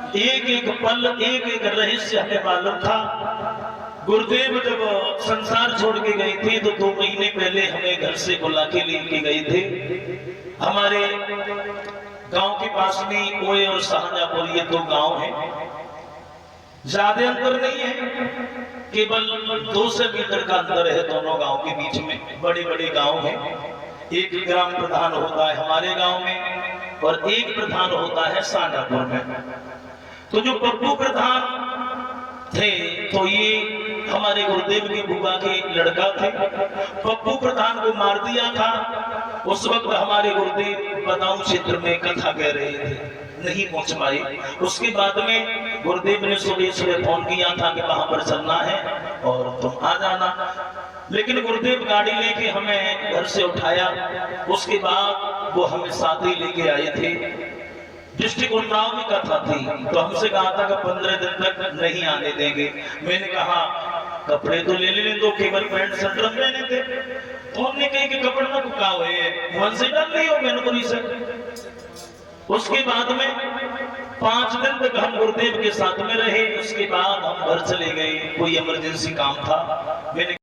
एक एक पल एक एक रहस्य हमें मालूम था। गुरुदेव जब संसार छोड़ के गए थे तो 2 महीने पहले हमें घर से बुला के लेके गए थे। हमारे गांव के पास में ओए और शाहजहांपुर ये 2 गांव हैं, ज्यादा अंतर नहीं है, केवल 200 मीटर का अंतर है दोनों गांव के बीच में। बड़े बड़े गांव हैं। एक ग्राम प्रधान होता है हमारे गांव में और एक प्रधान होता है शाहजहांपुर में। तो जो पप्पू प्रधान थे तो ये हमारे गुरुदेव के बुआ के लड़का थे। पप्पू प्रधान को मार दिया था। उस वक्त हमारे गुरुदेव बदाऊं क्षेत्र में कथा कह रहे थे, नहीं पहुंच पाए। उसके बाद में गुरुदेव ने सुबह फोन किया था कि वहां पर चलना है और तुम आ जाना। लेकिन गुरुदेव गाड़ी लेके हमें घर से उठाया। उसके बाद वो हमें साथ ही लेके आए थे। डिस्ट्रिक्ट उन्नाव में कथा थी तो हमसे कहा था कि 15 दिन तक नहीं आने देंगे। मैंने कहा कपड़े तो ले लेने दो, केवल पैंट शर्ट रख लेने थे। तो हमने कहा कि कपड़े ना कुका हुए मन से डाल लियो मैंने को नहीं सक। उसके बाद में 5 दिन तक हम गुरुदेव के साथ में रहे। उसके बाद हम घर चले गए, कोई इमरजेंसी काम था। मैंने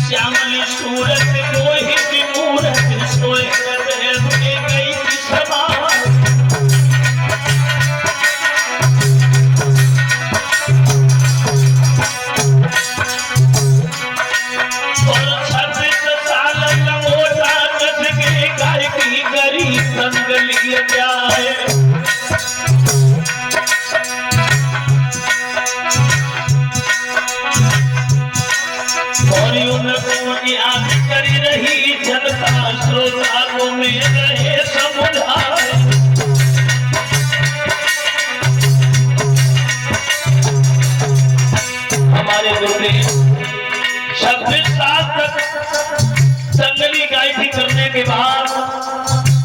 श्यामली सूरत मोहित मूरत सोए गई सभा बाद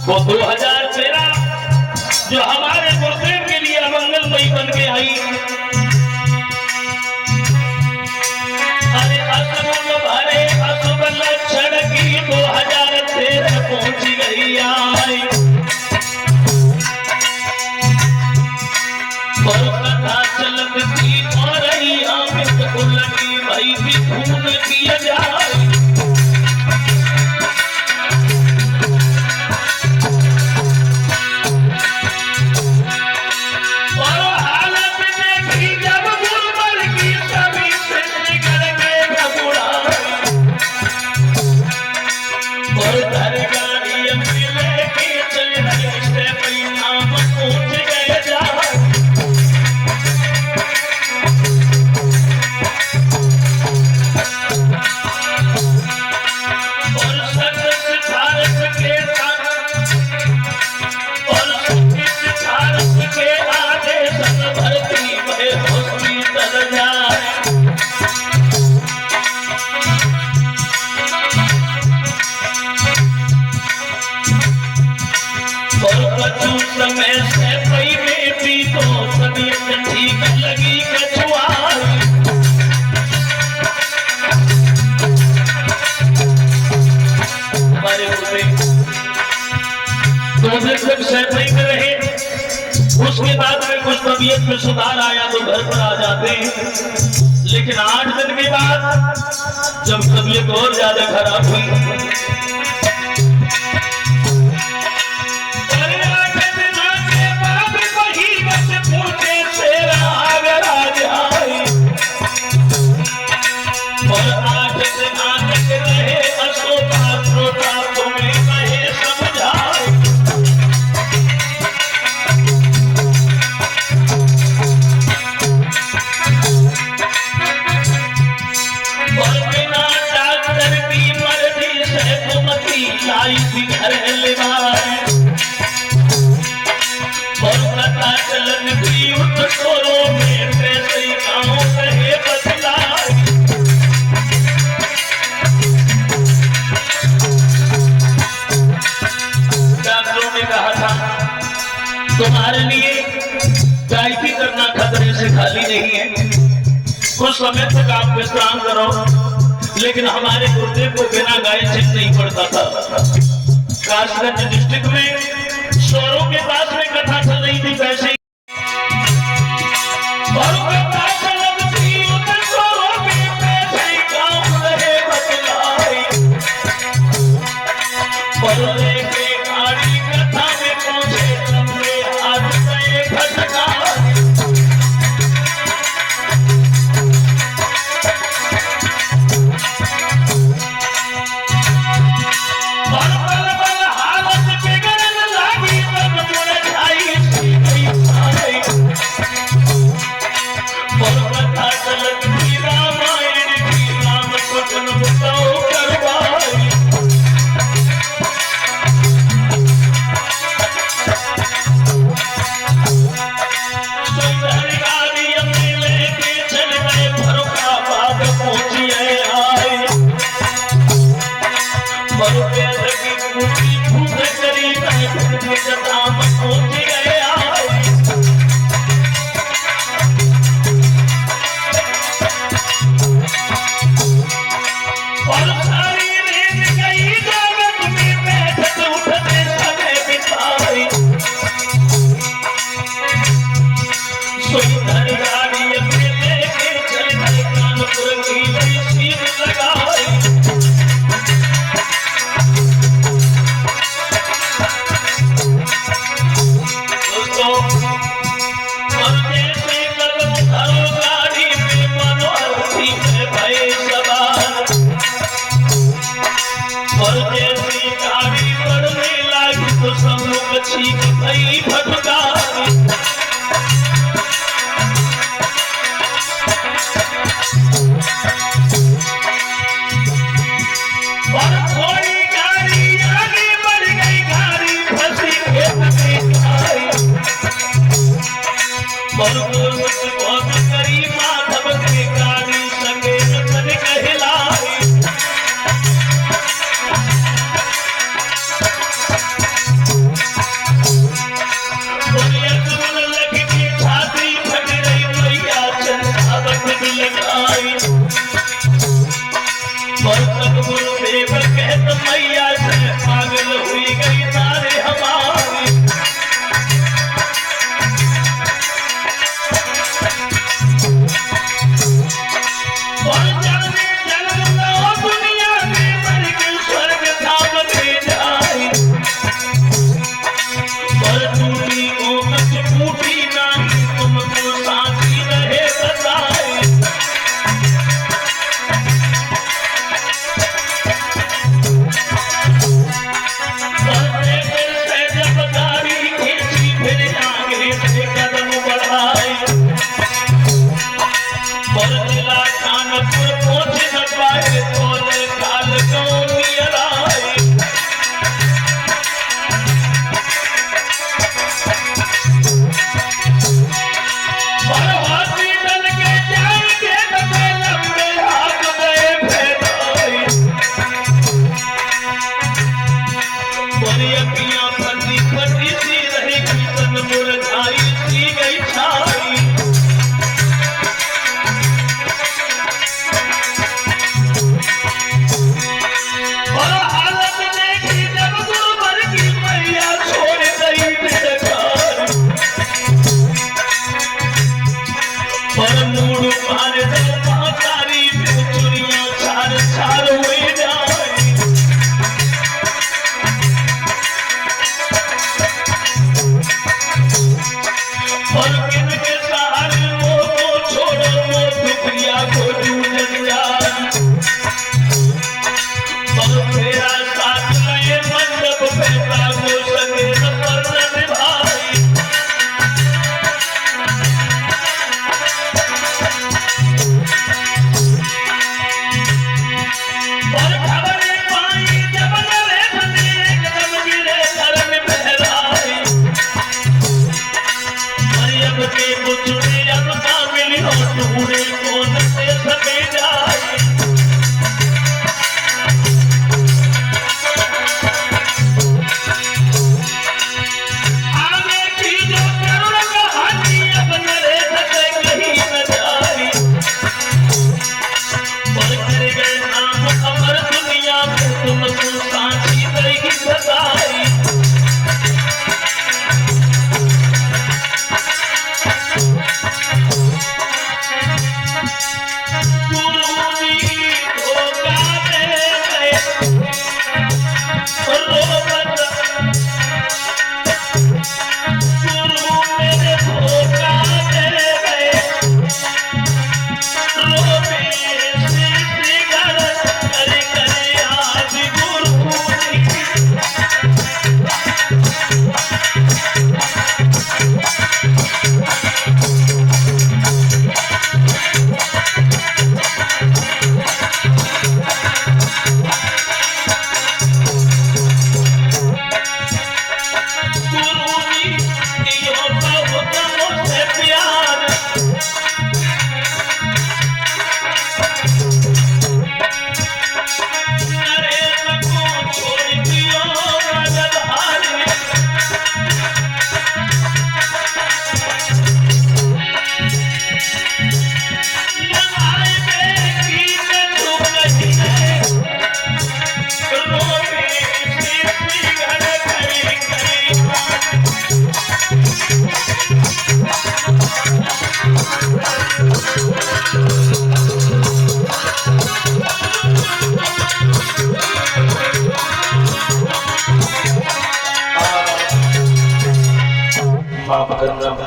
वो 2013 जो हमारे गुरुदेव के लिए मंगलमयी बन के आई। अरे असुर भरे असुर लक्षण की 2013 पहुंच गई आई। और कथा चलत थी और रही आमित उलटी भाई भी खून किया जाए। समय से पहले भी तो तबीयत ठीक लगी कछुआर। हमारे दो दिन तक सैफई में रहे, उसके बाद में कुछ तबीयत में सुधार आया तो घर पर आ जाते हैं। लेकिन 8 दिन के बाद जब तबीयत और ज्यादा खराब हुई, तुम्हारे लिए गायकी करना खतरे से खाली नहीं है। कुछ समय तक आप विश्राम करो, लेकिन हमारे गुरुदेव को बिना गाय चित नहीं पड़ता था। कासगंज डिस्ट्रिक्ट में शोरों के पास में कथा चल रही थी, वैसे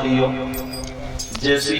दियो जैसी